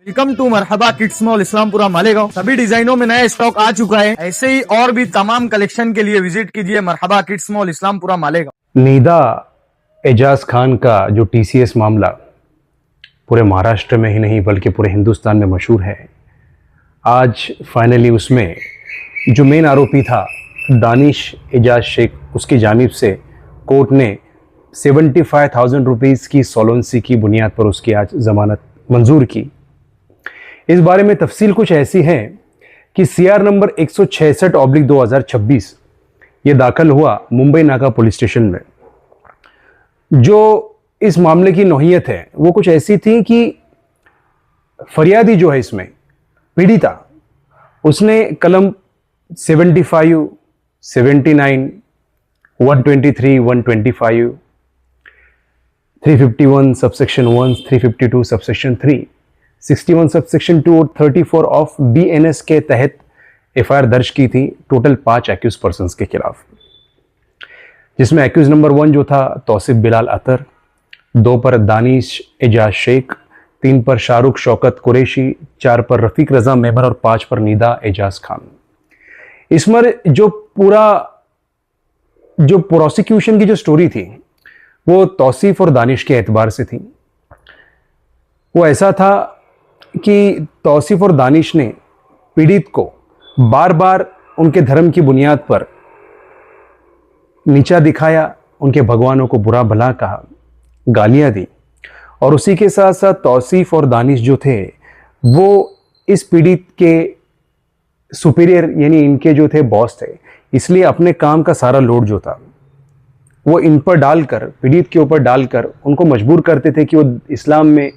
Welcome to Marhaba kids mall Islampura Malegaon. सभी डिजाइनों में नया स्टॉक आ चुका है। ऐसे ही और भी तमाम कलेक्शन के लिए विजिट कीजिए मरहबा किड्स मॉल इस्लामपुरा मालेगांव। नीदा एजाज खान का जो टीसीएस मामला पूरे महाराष्ट्र में ही नहीं बल्कि पूरे हिंदुस्तान में मशहूर है। आज फाइनली उसमें जो मेन आरोपी था दानिश एजाज शेख, उसकी जानिब से कोर्ट ने 75,000 रुपीज़ की सोलेंसी की बुनियाद पर उसकी आज जमानत मंजूर की। इस बारे में तफसील कुछ ऐसी है कि सीआर नंबर 166/2026 ये दाखिल हुआ मुंबई नाका पुलिस स्टेशन में। जो इस मामले की नौहियत है वो कुछ ऐसी थी कि फरियादी जो है इसमें पीड़िता, उसने कलम 75, 79, 123, 125, 351 सबसेक्शन 1, 352 सबसेक्शन 3, 61 सबसेक्शन 2 और 34 ऑफ BNS के तहत एफआईआर दर्ज की थी टोटल 5 एक्यूज पर्सन्स के खिलाफ, जिसमें एक्यूज नंबर 1 जो था तौसीफ बिलाल अतर, 2 पर दानिश एजाज शेख, 3 पर शाहरुख शौकत कुरैशी, 4 पर रफीक रजा मेमर और 5 पर नीदा एजाज खान। इसमें जो प्रोसिक्यूशन की जो स्टोरी थी वो तौसीफ और दानिश के एतबार से थी। वो ऐसा था कि तौसीफ और दानिश ने पीड़ित को बार बार उनके धर्म की बुनियाद पर नीचा दिखाया, उनके भगवानों को बुरा भला कहा, गालियां दी, और उसी के साथ साथ तौसीफ और दानिश जो थे वो इस पीड़ित के सुपीरियर यानी इनके जो थे बॉस थे, इसलिए अपने काम का सारा लोड जो था वो इन पर डालकर, पीड़ित के ऊपर डालकर उनको मजबूर करते थे कि वो इस्लाम में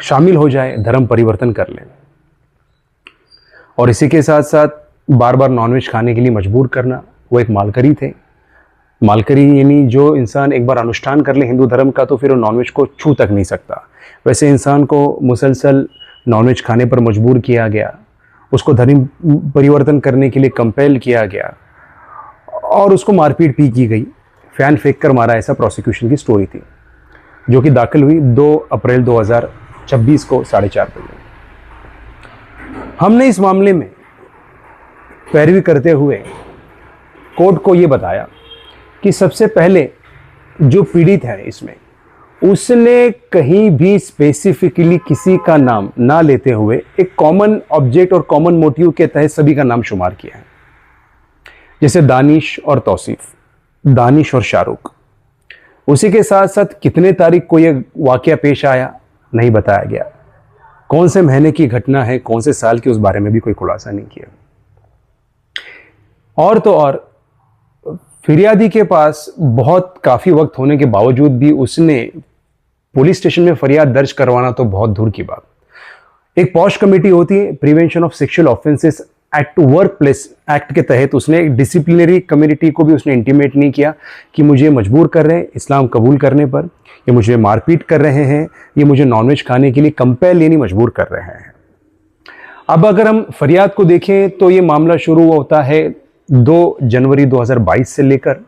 शामिल हो जाए, धर्म परिवर्तन कर लें। और इसी के साथ साथ बार बार नॉनवेज खाने के लिए मजबूर करना। वो एक मालकरी थे। मालकरी यानी जो इंसान एक बार अनुष्ठान कर ले हिंदू धर्म का तो फिर वो नॉनवेज को छू तक नहीं सकता। वैसे इंसान को मुसलसल नॉनवेज खाने पर मजबूर किया गया, उसको धर्म परिवर्तन करने के लिए कंपेल किया गया और उसको मारपीट भी की गई, फैन फेंक कर मारा, ऐसा प्रोसिक्यूशन की स्टोरी थी जो कि दाखिल हुई 2 अप्रैल 2026 को 4:30 बजे। हमने इस मामले में पैरवी करते हुए कोर्ट को ये बताया कि सबसे पहले जो पीड़ित है इसमें, उसने कहीं भी स्पेसिफिकली किसी का नाम ना लेते हुए एक कॉमन ऑब्जेक्ट और कॉमन मोटिव के तहत सभी का नाम शुमार किया है, जैसे दानिश और तौसीफ, दानिश और शाहरुख। उसी के साथ साथ कितने तारीख को यह वाकया पेश आया नहीं बताया गया, कौन से महीने की घटना है, कौन से साल की, उस बारे में भी कोई खुलासा नहीं किया। और तो और फिरियादी के पास काफी वक्त होने के बावजूद भी उसने पुलिस स्टेशन में फरियाद दर्ज करवाना तो बहुत दूर की बात। एक पॉश कमेटी होती है, prevention of sexual offences act, work place act के तहत उसने एक डिसिप्लिनरी कम्युनिटी को भी उसने इंटीमेट नहीं किया कि मुझे मजबूर कर रहे हैं इस्लाम कबूल करने पर, ये मुझे मारपीट कर रहे हैं, ये मुझे नॉनवेज खाने के लिए कंपेल यानी मजबूर कर रहे हैं। अब अगर हम फरियाद को देखें तो ये मामला शुरू होता है 2 जनवरी 2022 से लेकर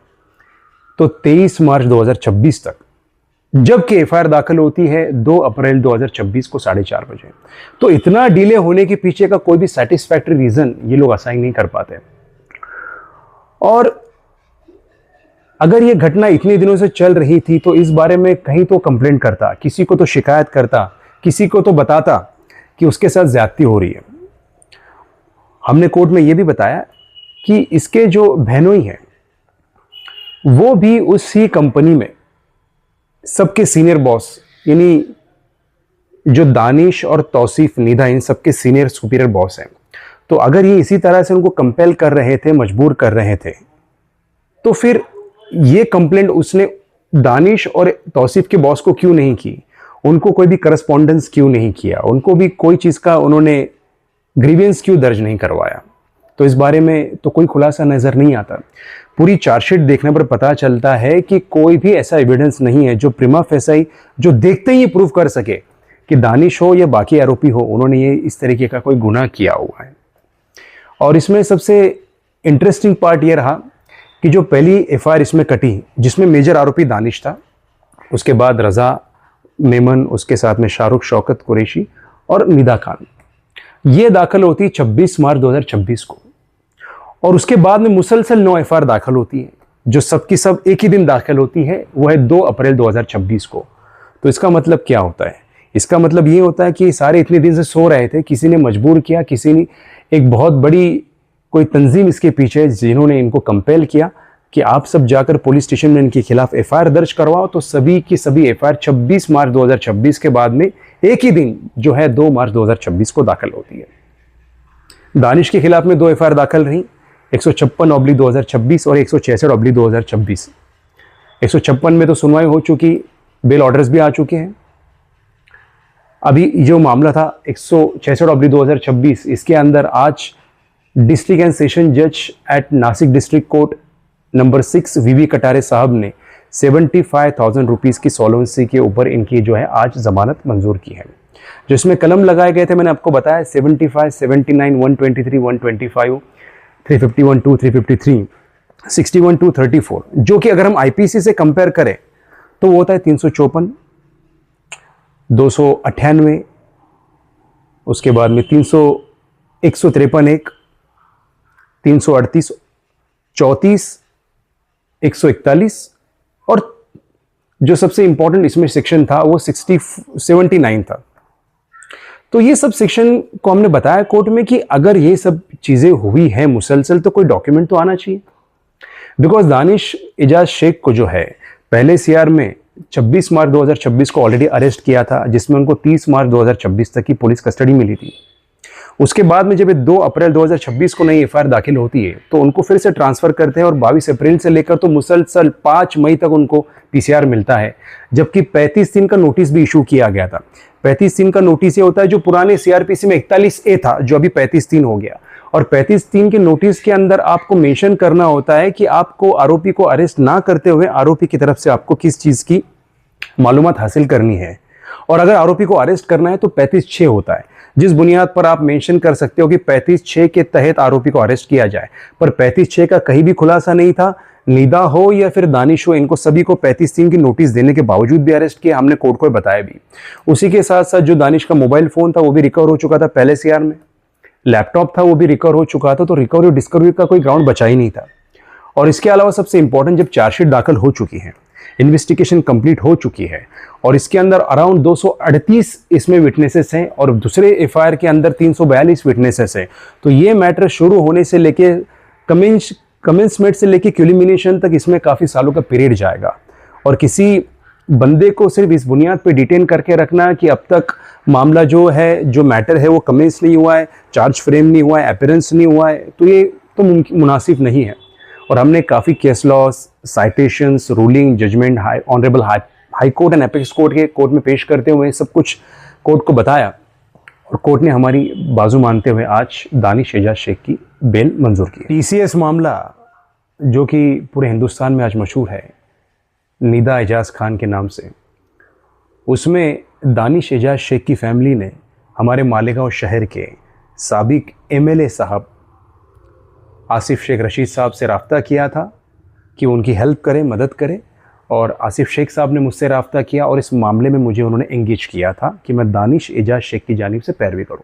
तो 23 मार्च 2026 तक, जबकि एफआईआर दाखिल होती है 2 अप्रैल 2026 को 4:30 बजे। तो इतना डिले होने के पीछे का कोई भी सेटिस्फैक्टरी रीजन ये लोग असाइन नहीं कर पाते। और अगर ये घटना इतने दिनों से चल रही थी तो इस बारे में कहीं तो कंप्लेंट करता, किसी को तो शिकायत करता, किसी को तो बताता कि उसके साथ ज्यादती हो रही है। हमने कोर्ट में ये भी बताया कि इसके जो बहनोई हैं वो भी उसी कंपनी में सबके सीनियर बॉस, यानी जो दानिश और तौसीफ, नीदा, इन सबके सीनियर सुपीरियर बॉस हैं। तो अगर ये इसी तरह से उनको कंपेल कर रहे थे, मजबूर कर रहे थे, तो फिर ये कंप्लेंट उसने दानिश और तौसीफ के बॉस को क्यों नहीं की? उनको कोई भी करस्पॉन्डेंस क्यों नहीं किया? उनको भी कोई चीज़ का उन्होंने ग्रीवेंस क्यों दर्ज नहीं करवाया? तो इस बारे में तो कोई खुलासा नजर नहीं आता। पूरी चार्जशीट देखने पर पता चलता है कि कोई भी ऐसा एविडेंस नहीं है जो प्रिमा फेसाई, जो देखते ही प्रूव कर सके कि दानिश हो या बाकी आरोपी हो, उन्होंने ये इस तरीके का कोई गुनाह किया हुआ है। और इसमें सबसे इंटरेस्टिंग पार्ट ये रहा कि जो पहली एफआईआर इसमें कटी, जिसमें मेजर आरोपी दानिश था, उसके बाद रजा मेमन, उसके साथ में शाहरुख, शौकत कुरैशी और निदा खान, ये दाखिल होती 26 मार्च 2026 को। और उसके बाद में मुसलसल 9 एफआईआर दाखिल होती है, जो सब की सब एक ही दिन दाखिल होती है, वो है 2 अप्रैल 2026 को। तो इसका मतलब क्या होता है? इसका मतलब ये होता है कि सारे इतने दिन से सो रहे थे, किसी ने मजबूर किया, किसी ने, एक बहुत बड़ी कोई तंजीम इसके पीछे जिन्होंने इनको कंपेल किया कि आप सब जाकर पुलिस स्टेशन में इनके खिलाफ एफआईआर दर्ज करवाओ। तो सभी की सभी एफआईआर 26 मार्च 2026 के बाद में एक ही दिन जो है 2 मार्च 2026 को दाखिल होती है। दानिश के खिलाफ में 2 एफआईआर दाखिल रही, 156/2026 और 166/2026। 156 में तो सुनवाई हो चुकी, बेल ऑर्डर्स भी आ चुके हैं। अभी जो मामला था 166/2026, इसके अंदर आज डिस्ट्रिक्ट एंड सेशन जज at Nashik district court number 6 V V Katare साहब ने 75,000 रुपीज़ की सॉल्वेंसी के ऊपर इनकी जो है आज जमानत मंजूर की है। जो इसमें कलम लगाए गए थे मैंने आपको बताया 75, 79, 123, 125, 351(2), 353, 61(2), 34, जो कि अगर हम आईपीसी से कंपेयर करें तो वो होता है 354, 298, उसके बाद में 153(1), 338, 34, 141 और जो सबसे इंपॉर्टेंट इसमें सेक्शन था वो 79 था। तो ये सब सेक्शन को हमने बताया कोर्ट में कि अगर ये सब चीज़ें हुई हैं मुसलसल तो कोई डॉक्यूमेंट तो आना चाहिए। बिकॉज दानिश एजाज शेख को जो है पहले सीआर में 26 मार्च 2026 को ऑलरेडी अरेस्ट किया था, जिसमें उनको 30 मार्च 2026 तक की पुलिस कस्टडी मिली थी। उसके बाद में जब 2 अप्रैल 2026 को नई एफआईआर दाखिल होती है तो उनको फिर से ट्रांसफर करते हैं और 22 अप्रैल से लेकर तो मुसलसल 5 मई तक उनको पीसीआर मिलता है, जबकि 35 दिन का नोटिस भी इशू किया गया था। 35 दिन का नोटिस ये होता है जो पुराने सीआरपीसी में 41A था, जो अभी 35 दिन हो गया। और 35 दिन के नोटिस के अंदर आपको मेंशन करना होता है कि आपको आरोपी को अरेस्ट ना करते हुए आरोपी की तरफ से आपको किस चीज़ की मालूमात हासिल करनी है। और अगर आरोपी को अरेस्ट करना है तो 35(6) होता है, जिस बुनियाद पर आप मेंशन कर सकते हो कि 35(6) के तहत आरोपी को अरेस्ट किया जाए। पर 35(6) का कहीं भी खुलासा नहीं था। निदा हो या फिर दानिश हो, इनको सभी को 35 दिन की नोटिस देने के बावजूद भी अरेस्ट किया, हमने कोर्ट को बताया भी। उसी के साथ साथ जो दानिश का मोबाइल फोन था वो भी रिकवर हो चुका था पहले सीआर में, लैपटॉप था वो भी रिकवर हो चुका था। तो रिकवरी और डिस्कवरी का कोई ग्राउंड बचा ही नहीं था। और इसके अलावा सबसे इंपॉर्टेंट, जब चार्जशीट दाखिल हो चुकी है, इन्वेस्टिगेशन कंप्लीट हो चुकी है और इसके अंदर अराउंड 238 इसमें विटनेसेस हैं और दूसरे एफआईआर के अंदर 342 विटनेसेस हैं। तो ये मैटर शुरू होने से लेके कमेंसमेंट से लेके क्यूलिमिनेशन तक इसमें काफ़ी सालों का पीरियड जाएगा। और किसी बंदे को सिर्फ इस बुनियाद पे डिटेन करके रखना कि अब तक मामला जो है, जो मैटर है वो कमेंस नहीं हुआ है, चार्ज फ्रेम नहीं हुआ है, अपीयरेंस नहीं हुआ है, तो ये तो मुनासिब नहीं है। और हमने काफ़ी case laws, citations, ruling, judgment, honourable high court and apex court के कोर्ट में पेश करते हुए सब कुछ कोर्ट को बताया और कोर्ट ने हमारी बाजू मानते हुए आज दानिश एजाज शेख की बेल मंजूर की। टीसीएस मामला जो कि पूरे हिंदुस्तान में आज मशहूर है निदा एजाज खान के नाम से, उसमें दानिश एजाज शेख की फैमिली ने हमारे मालेगांव शहर के साबिक एमएलए साहब आसिफ शेख रशीद साहब से रब्ता किया था कि उनकी हेल्प करें, मदद करें। और आसिफ शेख साहब ने मुझसे रब्ता किया और इस मामले में मुझे उन्होंने एंगेज किया था कि मैं दानिश एजाज शेख की जानिब से पैरवी करूं।